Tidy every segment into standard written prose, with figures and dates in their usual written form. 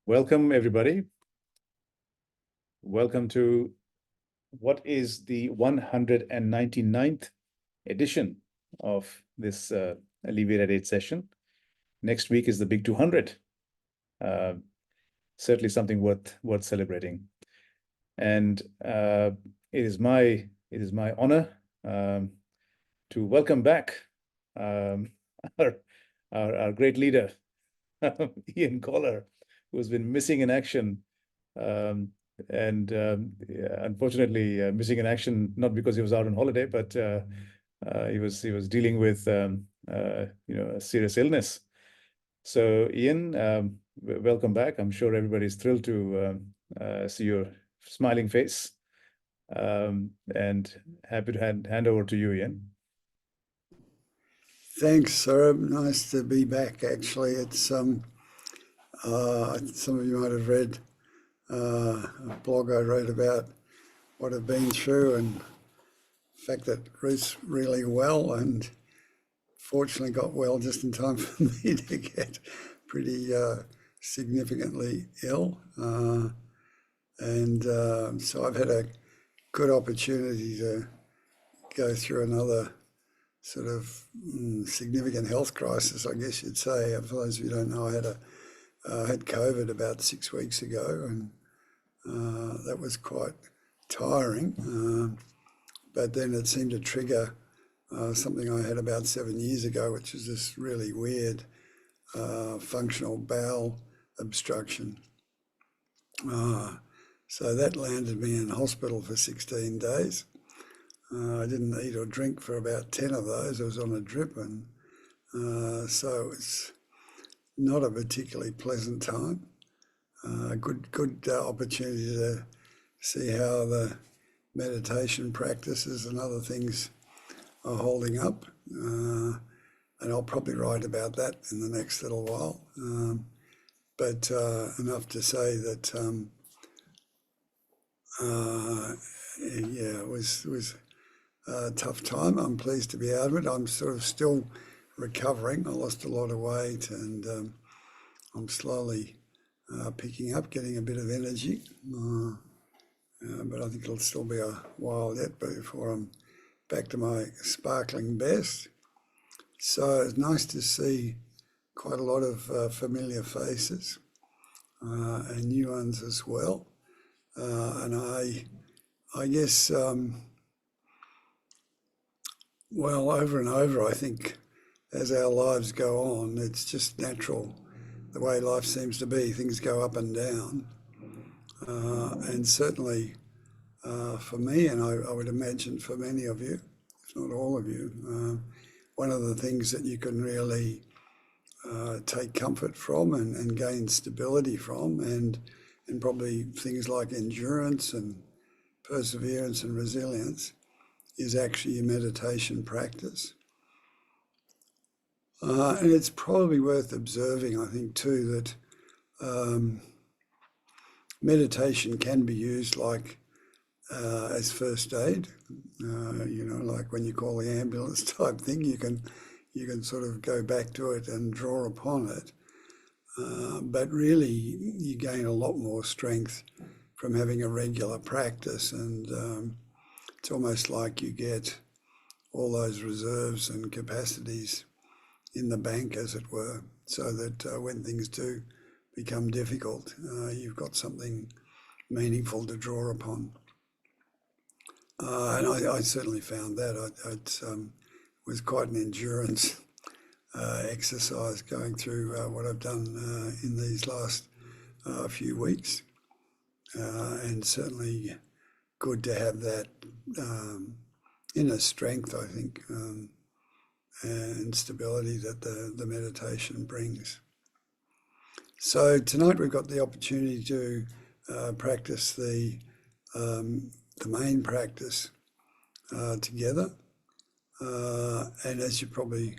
Welcome, everybody. Welcome to what is the 199th edition of this Allevi8 session. Next week is the big 200. Certainly something worth celebrating. And it is my honor to welcome back our great leader, Ian Gawler, who's been missing in action, unfortunately missing in action not because he was out on holiday, but he was dealing with a serious illness. So Ian, welcome back. I'm sure everybody's thrilled to see your smiling face, and happy to hand over to you, Ian. Thanks, Saurabh. Nice to be back. Actually, it's some of you might have read a blog I wrote about what I've been through, and the fact that Ruth's really well, and fortunately got well just in time for me to get pretty significantly ill, so I've had a good opportunity to go through another sort of significant health crisis, I guess you'd say. For those of you who don't know, I had COVID about 6 weeks ago, and that was quite tiring. But then it seemed to trigger something I had about 7 years ago, which is this really weird functional bowel obstruction. So that landed me in hospital for 16 days. I didn't eat or drink for about 10 of those. I was on a drip, and so it's not a particularly pleasant time. Good opportunity to see how the meditation practices and other things are holding up. And I'll probably write about that in the next little while. But enough to say that, it was a tough time. I'm pleased to be out of it. I'm sort of still recovering. I lost a lot of weight, and I'm slowly picking up, getting a bit of energy. But I think it'll still be a while yet before I'm back to my sparkling best. So it's nice to see quite a lot of familiar faces and new ones as well. And I guess, well, over and over, I think as our lives go on, it's just natural the way life seems to be. Things go up and down. And certainly for me, and I would imagine for many of you, if not all of you, one of the things that you can really take comfort from and gain stability from, and probably things like endurance and perseverance and resilience, is actually your meditation practice. And it's probably worth observing, I think, too, that meditation can be used like as first aid. Like when you call the ambulance type thing, you can sort of go back to it and draw upon it. But really, you gain a lot more strength from having a regular practice, and it's almost like you get all those reserves and capacities in the bank, as it were, so that when things do become difficult, you've got something meaningful to draw upon. And I certainly found that. It was quite an endurance exercise going through what I've done in these last few weeks. And certainly good to have that inner strength, I think, and stability that the meditation brings. So tonight we've got the opportunity to practice the main practice together. And as you're probably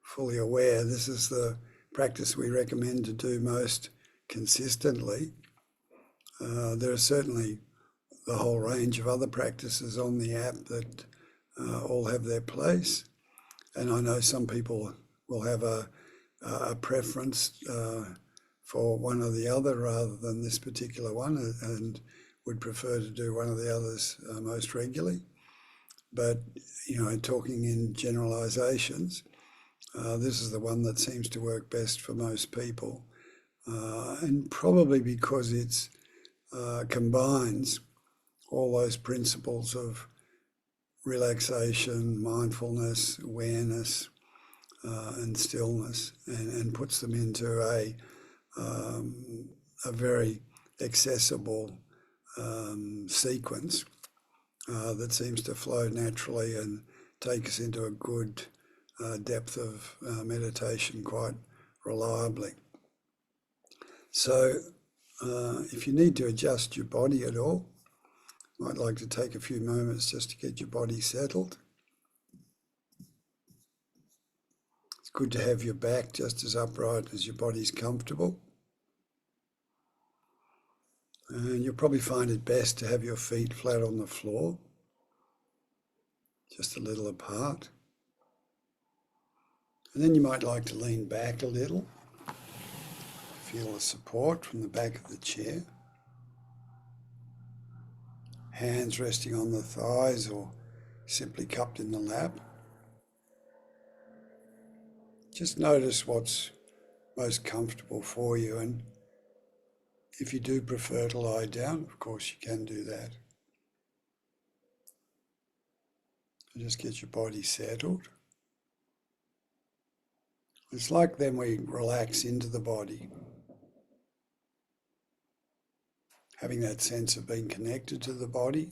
fully aware, this is the practice we recommend to do most consistently. There are certainly the whole range of other practices on the app that all have their place. And I know some people will have a preference for one or the other rather than this particular one, and would prefer to do one of the others most regularly. But, talking in generalizations, this is the one that seems to work best for most people. And probably because it combines all those principles of relaxation, mindfulness, awareness, and stillness, and puts them into a very accessible sequence that seems to flow naturally and take us into a good depth of meditation quite reliably. So if you need to adjust your body at all, you might like to take a few moments just to get your body settled. It's good to have your back just as upright as your body's comfortable. And you'll probably find it best to have your feet flat on the floor, just a little apart. And then you might like to lean back a little. Feel the support from the back of the chair. Hands resting on the thighs or simply cupped in the lap. Just notice what's most comfortable for you, and if you do prefer to lie down, of course you can do that. And just get your body settled. It's like then we relax into the body, having that sense of being connected to the body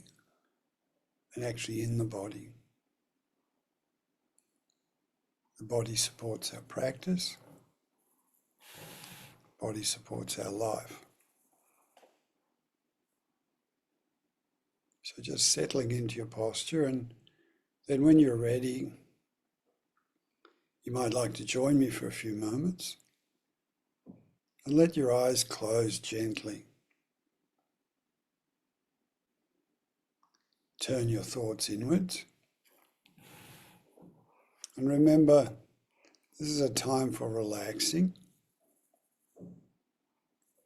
and actually in the body. The body supports our practice. The body supports our life. So just settling into your posture, and then when you're ready, you might like to join me for a few moments and let your eyes close gently. Turn your thoughts inwards. And remember, this is a time for relaxing,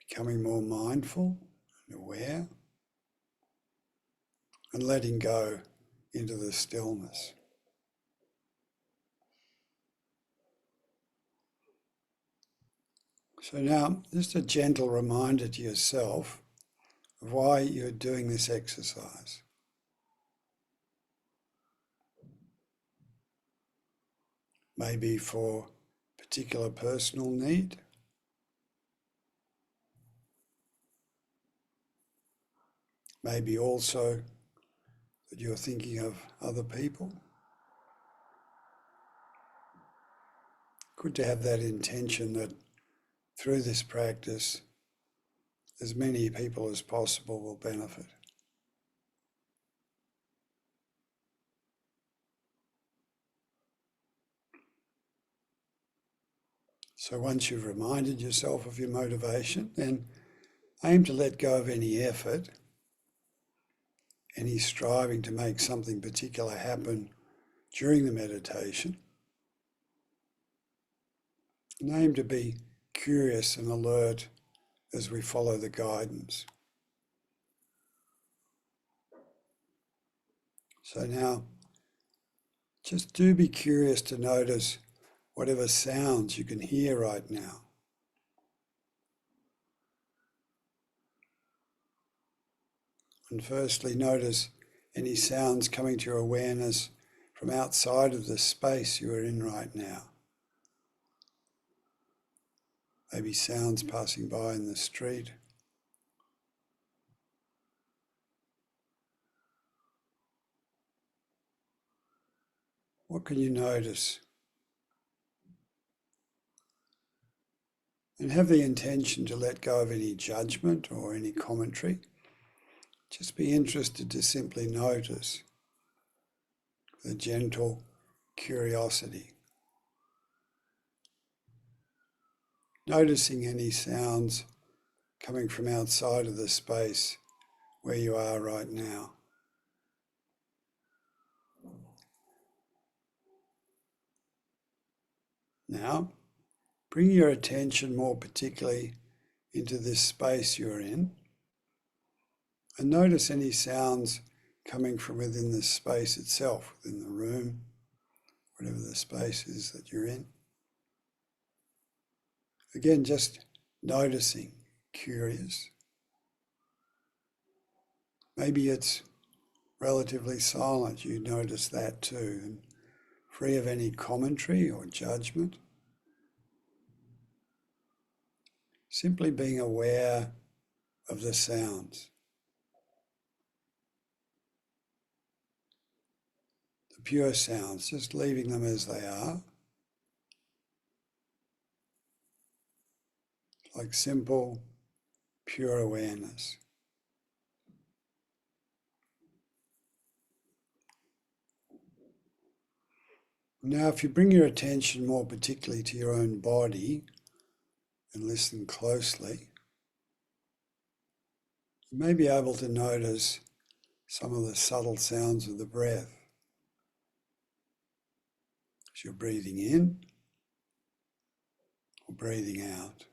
becoming more mindful and aware, and letting go into the stillness. So now, just a gentle reminder to yourself of why you're doing this exercise. Maybe for particular personal need. Maybe also that you're thinking of other people. Good to have that intention that through this practice, as many people as possible will benefit. So once you've reminded yourself of your motivation, then aim to let go of any effort, any striving to make something particular happen during the meditation. And aim to be curious and alert as we follow the guidance. So now, just do be curious to notice whatever sounds you can hear right now. And firstly, notice any sounds coming to your awareness from outside of the space you are in right now. Maybe sounds passing by in the street. What can you notice? And have the intention to let go of any judgment or any commentary. Just be interested to simply notice with a gentle curiosity. Noticing any sounds coming from outside of the space where you are right now. Now, bring your attention more particularly into this space you're in, and notice any sounds coming from within the space itself, within the room, whatever the space is that you're in. Again, just noticing, curious. Maybe it's relatively silent, you notice that too, and free of any commentary or judgment. Simply being aware of the sounds. The pure sounds, just leaving them as they are. Like simple, pure awareness. Now, if you bring your attention more particularly to your own body and listen closely, you may be able to notice some of the subtle sounds of the breath. As you're breathing in or breathing out.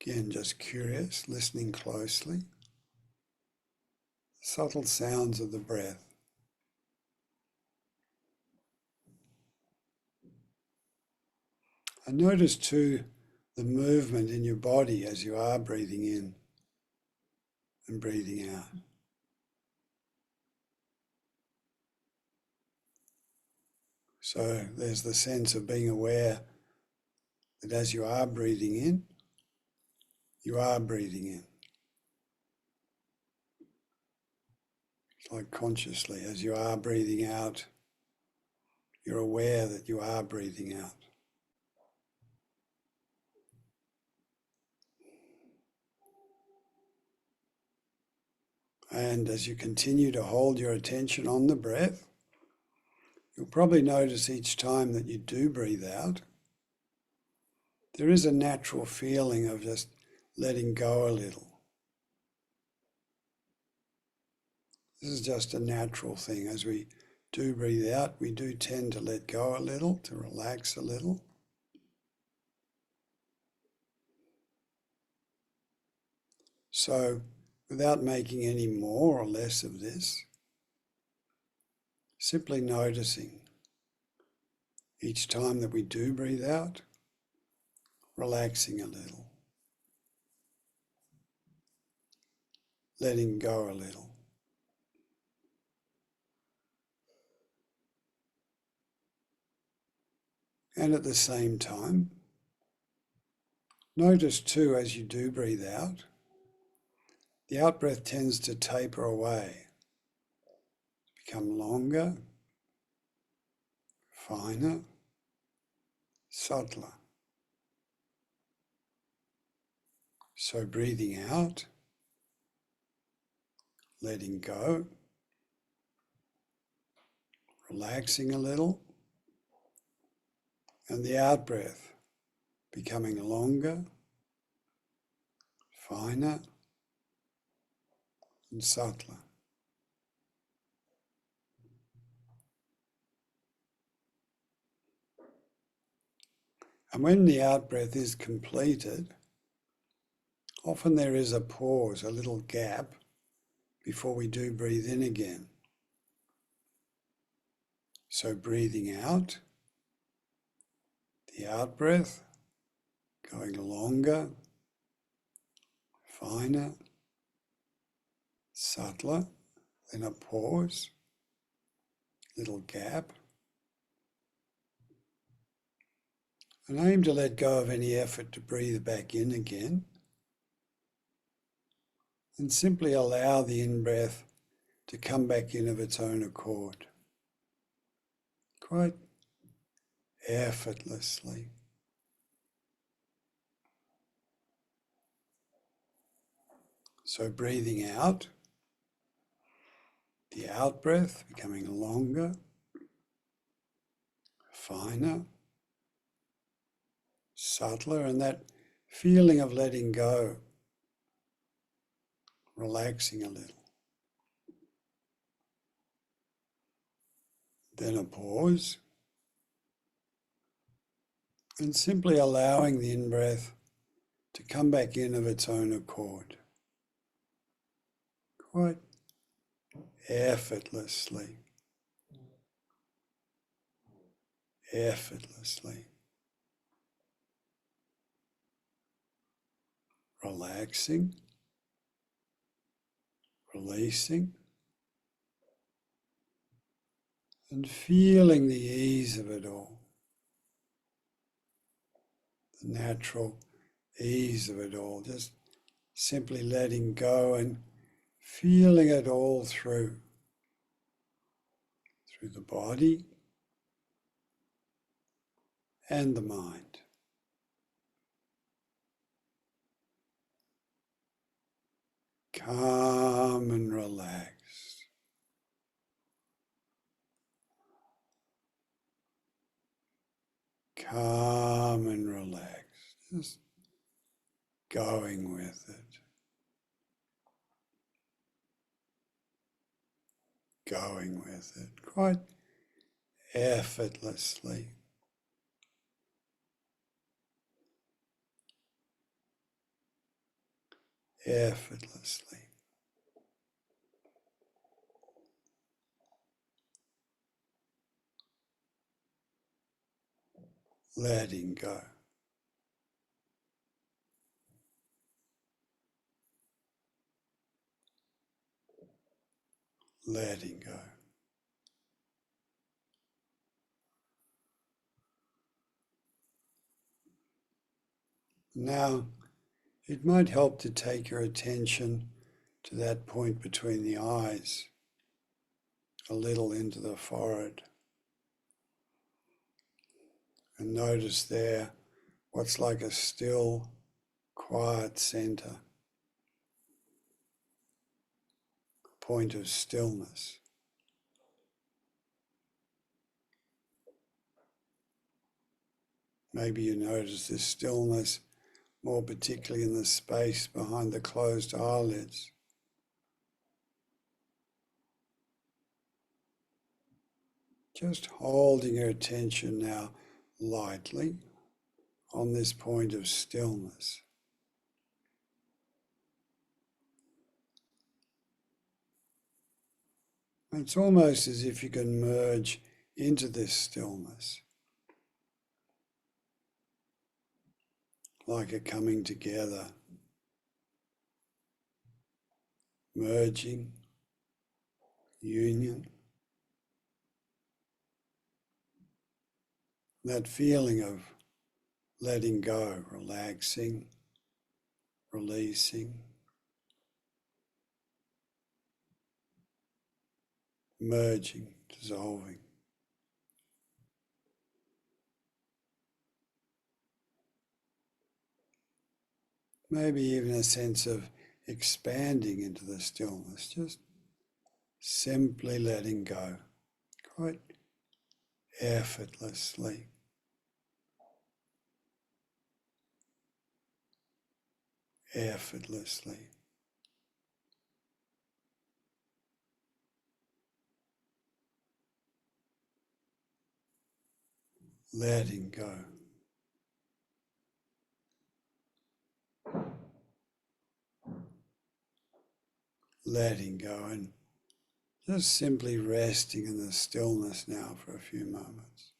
Again, just curious, listening closely. Subtle sounds of the breath. And notice too the movement in your body as you are breathing in and breathing out. So there's the sense of being aware that as you are breathing in, you are breathing in. It's like consciously, as you are breathing out, you're aware that you are breathing out. And as you continue to hold your attention on the breath, you'll probably notice each time that you do breathe out, there is a natural feeling of just letting go a little. This is just a natural thing. As we do breathe out, we do tend to let go a little, to relax a little. So, without making any more or less of this, simply noticing each time that we do breathe out, relaxing a little, letting go a little. And at the same time, notice too as you do breathe out, the out-breath tends to taper away, become longer, finer, subtler. So breathing out, letting go, relaxing a little, and the out-breath becoming longer, finer, and subtler. And when the out-breath is completed, often there is a pause, a little gap, before we do breathe in again. So breathing out, the out-breath going longer, finer, subtler, then a pause, little gap. And aim to let go of any effort to breathe back in again. And simply allow the in-breath to come back in of its own accord. Quite effortlessly. So breathing out, the out-breath becoming longer, finer, subtler, and that feeling of letting go, relaxing a little. Then a pause, and simply allowing the in-breath to come back in of its own accord, quite effortlessly, effortlessly. Relaxing, releasing, and feeling the ease of it all, the natural ease of it all, just simply letting go and feeling it all through the body and the mind. Calm and relaxed. Calm and relaxed. Just going with it. Going with it quite effortlessly. Effortlessly. Letting go. Letting go. Now, it might help to take your attention to that point between the eyes, a little into the forehead. And notice there what's like a still, quiet center, a point of stillness. Maybe you notice this stillness more particularly in the space behind the closed eyelids. Just holding your attention now lightly on this point of stillness. It's almost as if you can merge into this stillness, like a coming together, merging, union. That feeling of letting go, relaxing, releasing, merging, dissolving. Maybe even a sense of expanding into the stillness, just simply letting go, quite effortlessly. Effortlessly. Letting go. Letting go and just simply resting in the stillness now for a few moments.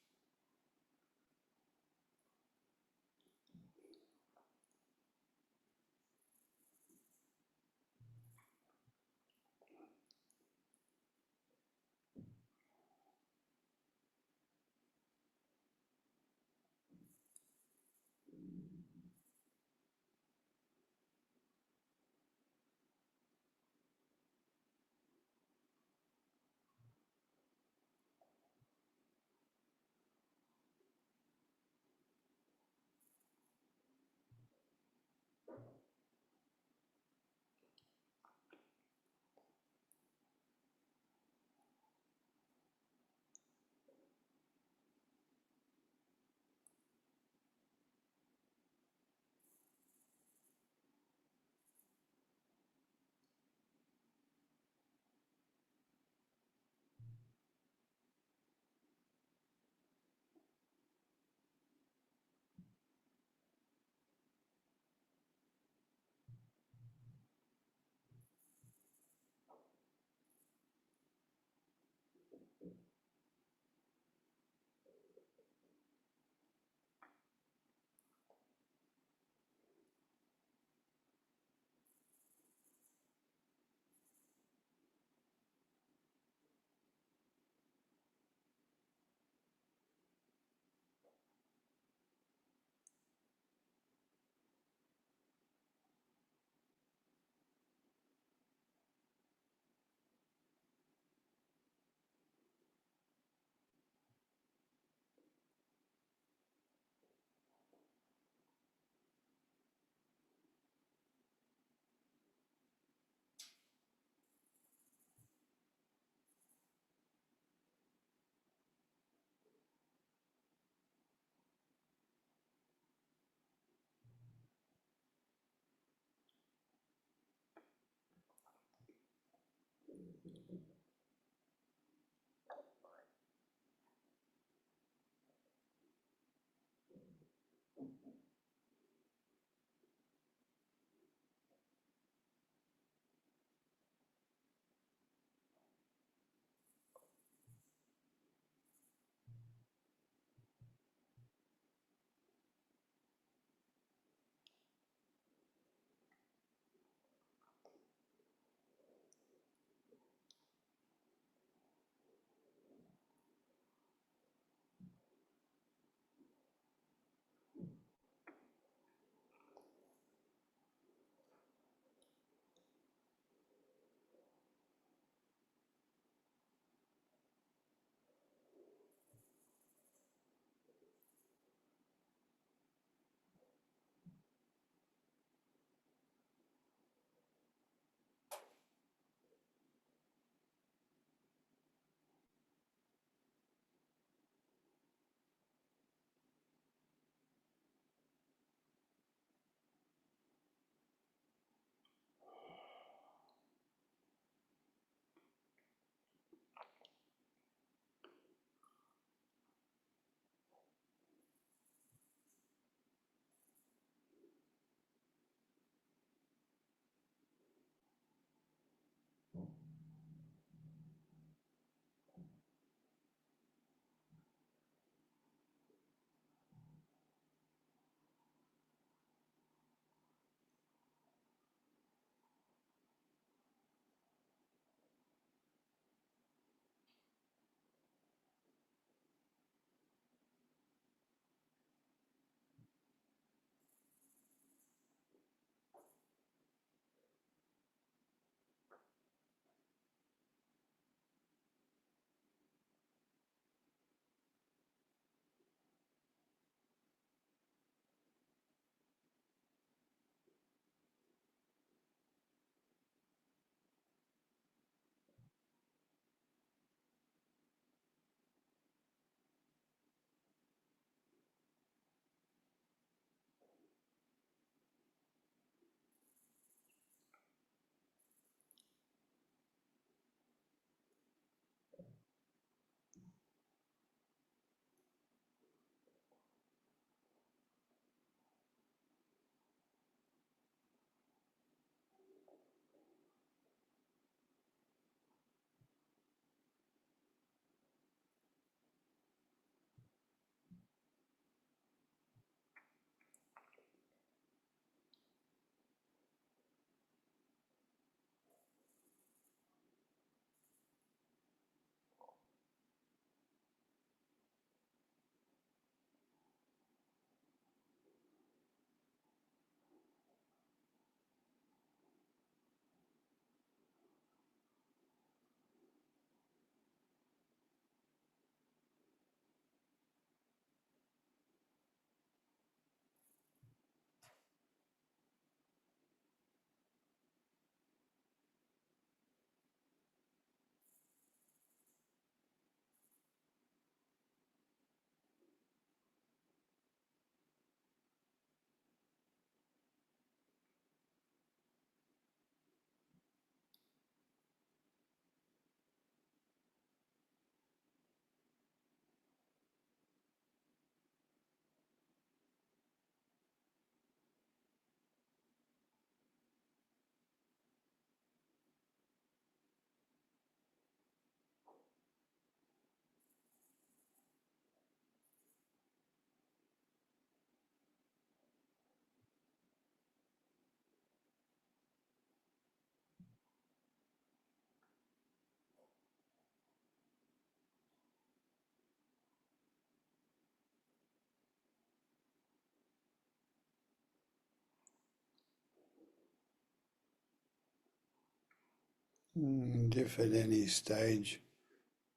And if at any stage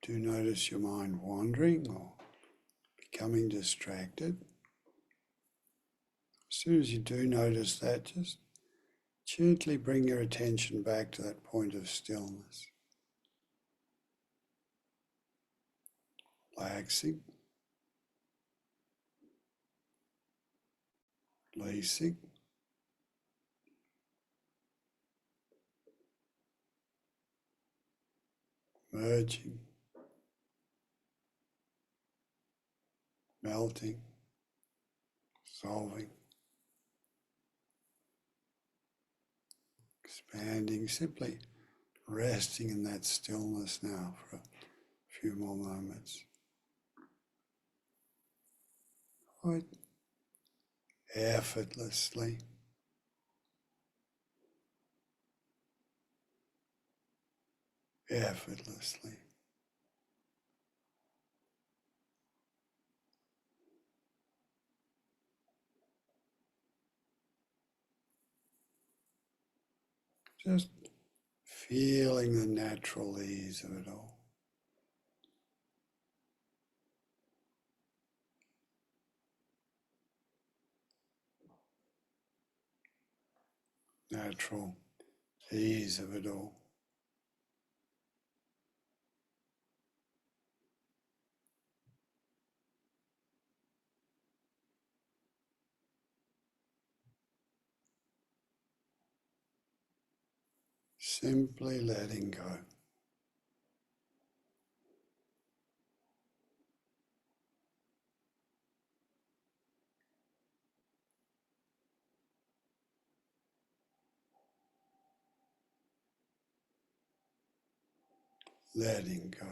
do notice your mind wandering or becoming distracted, as soon as you do notice that, just gently bring your attention back to that point of stillness, relaxing, releasing. merging, melting, dissolving, expanding, simply resting in that stillness now for a few more moments. Quite effortlessly. Effortlessly. Just feeling the natural ease of it all. Natural ease of it all. Simply letting go. Letting go.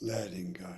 Letting go.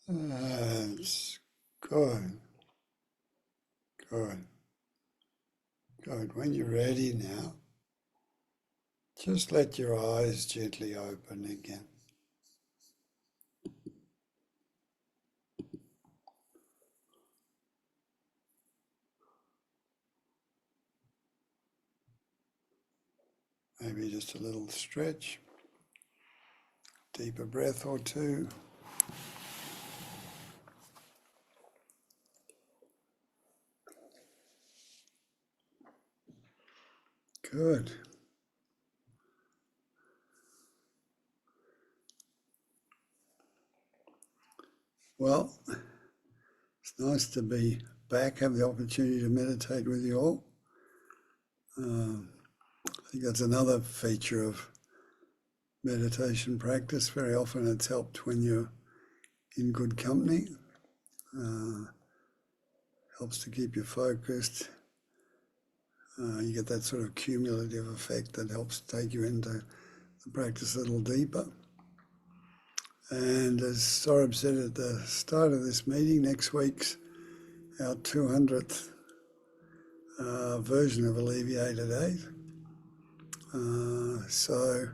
That's good. Good. Good. When you're ready now, just let your eyes gently open again. Maybe just a little stretch, deeper breath or two. Good. Well, it's nice to be back, have the opportunity to meditate with you all. I think that's another feature of meditation practice. Very often it's helped when you're in good company. Helps to keep you focused. You get that sort of cumulative effect that helps take you into the practice a little deeper. And as Saurabh said at the start of this meeting, next week's our 200th version of Allevi8. So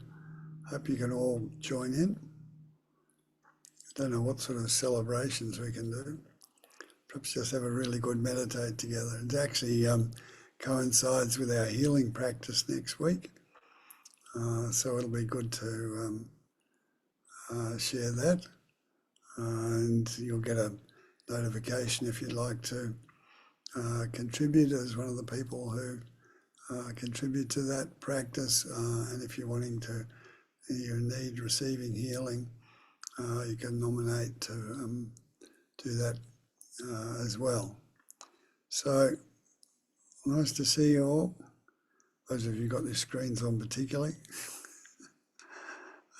hope you can all join in. I don't know what sort of celebrations we can do. Perhaps just have a really good meditate together. It actually coincides with our healing practice next week. So it'll be good to share that. And you'll get a notification if you'd like to contribute as one of the people who contribute to that practice. And if you're wanting to, you need receiving healing, you can nominate to do that as well. So nice to see you all. Those of you who got their screens on particularly.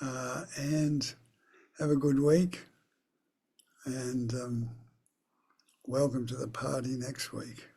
And have a good week. And welcome to the party next week.